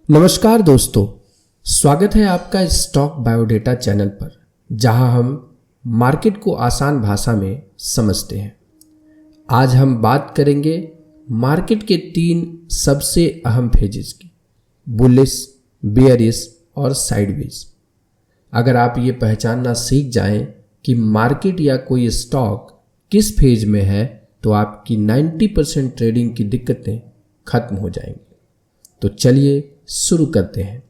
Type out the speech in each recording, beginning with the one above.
नमस्कार दोस्तों, स्वागत है आपका स्टॉक बायोडेटा चैनल पर, जहां हम मार्केट को आसान भाषा में समझते हैं। आज हम बात करेंगे मार्केट के 3 सबसे अहम फेजेस की, बुलिश, बेयरिश और साइडवेज। अगर आप ये पहचानना सीख जाएं कि मार्केट या कोई स्टॉक किस फेज में है, तो आपकी 90% ट्रेडिंग की दिक्कतें खत्म हो जाएंगी। तो चलिए शुरू करते हैं।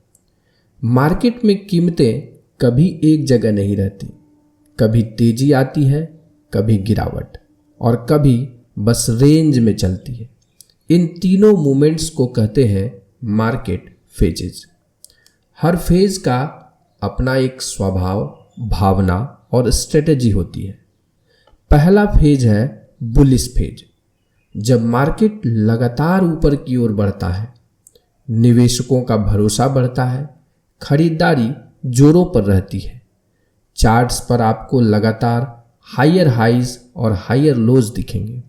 मार्केट में कीमतें कभी एक जगह नहीं रहती, कभी तेजी आती है, कभी गिरावट और कभी बस रेंज में चलती है। इन तीनों मूवमेंट्स को कहते हैं मार्केट फेजेस। हर फेज का अपना एक स्वभाव, भावना और स्ट्रेटेजी होती है। पहला फेज है बुलिश फेज, जब मार्केट लगातार ऊपर की ओर बढ़ता है, निवेशकों का भरोसा बढ़ता है, खरीदारी जोरों पर रहती है। चार्ट्स पर आपको लगातार हायर हाइज और हायर लोज दिखेंगे।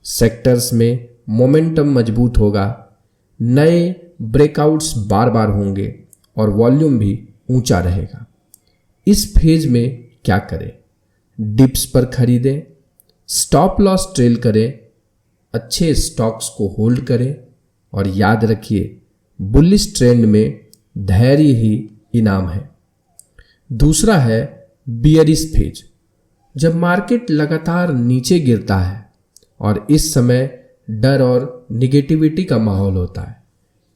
सेक्टर्स में मोमेंटम मजबूत होगा, नए ब्रेकआउट्स बार बार होंगे और वॉल्यूम भी ऊंचा रहेगा। इस फेज में क्या करें? डिप्स पर खरीदें, स्टॉप लॉस ट्रेल करें, अच्छे स्टॉक्स को होल्ड करें और याद रखिए, बुलिश ट्रेंड में धैर्य ही इनाम है। दूसरा है बियरिश फेज, जब मार्केट लगातार नीचे गिरता है और इस समय डर और निगेटिविटी का माहौल होता है।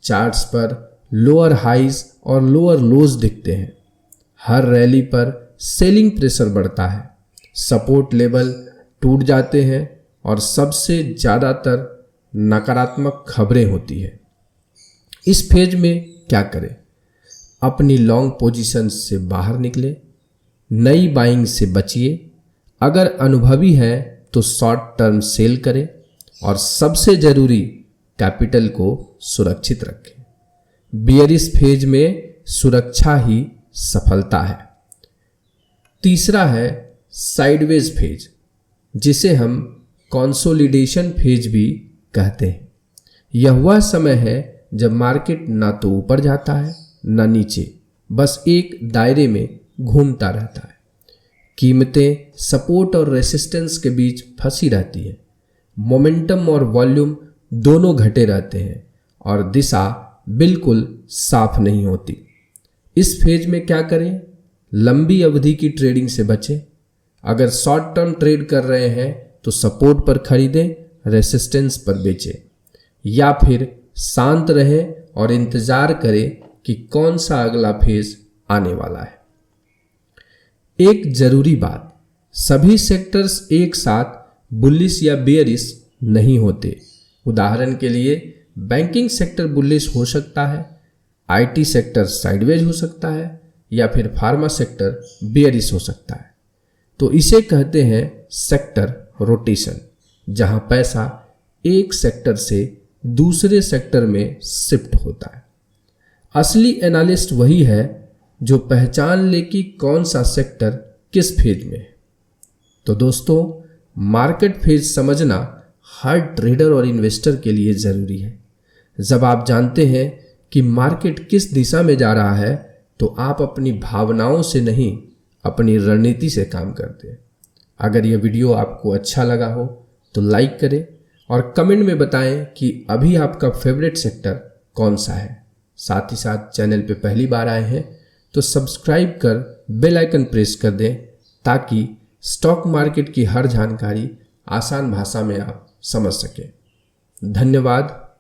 चार्ट्स पर लोअर हाइज और लोअर लोज दिखते हैं। हर रैली पर सेलिंग प्रेशर बढ़ता है, सपोर्ट लेवल टूट जाते हैं और सबसे ज़्यादातर नकारात्मक खबरें होती है। इस फेज में क्या करें? अपनी लॉन्ग पोजीशन से बाहर निकले, नई बाइंग से बचिए। अगर अनुभवी है तो शॉर्ट टर्म सेल करें और सबसे जरूरी, कैपिटल को सुरक्षित रखें। बियरिश फेज में सुरक्षा ही सफलता है। तीसरा है साइडवेज फेज, जिसे हम कंसोलिडेशन फेज भी कहते हैं। यह वह समय है जब मार्केट ना तो ऊपर जाता है ना नीचे, बस एक दायरे में घूमता रहता है। कीमतें सपोर्ट और रेसिस्टेंस के बीच फंसी रहती है। मोमेंटम और वॉल्यूम दोनों घटे रहते हैं और दिशा बिल्कुल साफ नहीं होती। इस फेज में क्या करें? लंबी अवधि की ट्रेडिंग से बचें। अगर शॉर्ट टर्म ट्रेड कर रहे हैं तो सपोर्ट पर खरीदें, रेसिस्टेंस पर बेचें, या फिर शांत रहे और इंतजार करें कि कौन सा अगला फेज आने वाला है। एक जरूरी बात, सभी सेक्टर्स एक साथ बुलिश या बेयरिश नहीं होते। उदाहरण के लिए बैंकिंग सेक्टर बुलिश हो सकता है, आईटी सेक्टर साइडवेज हो सकता है, या फिर फार्मा सेक्टर बेयरिश हो सकता है। तो इसे कहते हैं सेक्टर रोटेशन, जहां पैसा एक सेक्टर से दूसरे सेक्टर में शिफ्ट होता है। असली एनालिस्ट वही है जो पहचान ले कि कौन सा सेक्टर किस फेज में है। तो दोस्तों, मार्केट फेज समझना हर ट्रेडर और इन्वेस्टर के लिए ज़रूरी है। जब आप जानते हैं कि मार्केट किस दिशा में जा रहा है, तो आप अपनी भावनाओं से नहीं, अपनी रणनीति से काम करते हैं। अगर यह वीडियो आपको अच्छा लगा हो तो लाइक करें और कमेंट में बताएं कि अभी आपका फेवरेट सेक्टर कौन सा है। साथ ही साथ चैनल पे पहली बार आए हैं तो सब्सक्राइब कर बेल आइकन प्रेस कर दें, ताकि स्टॉक मार्केट की हर जानकारी आसान भाषा में आप समझ सकें। धन्यवाद।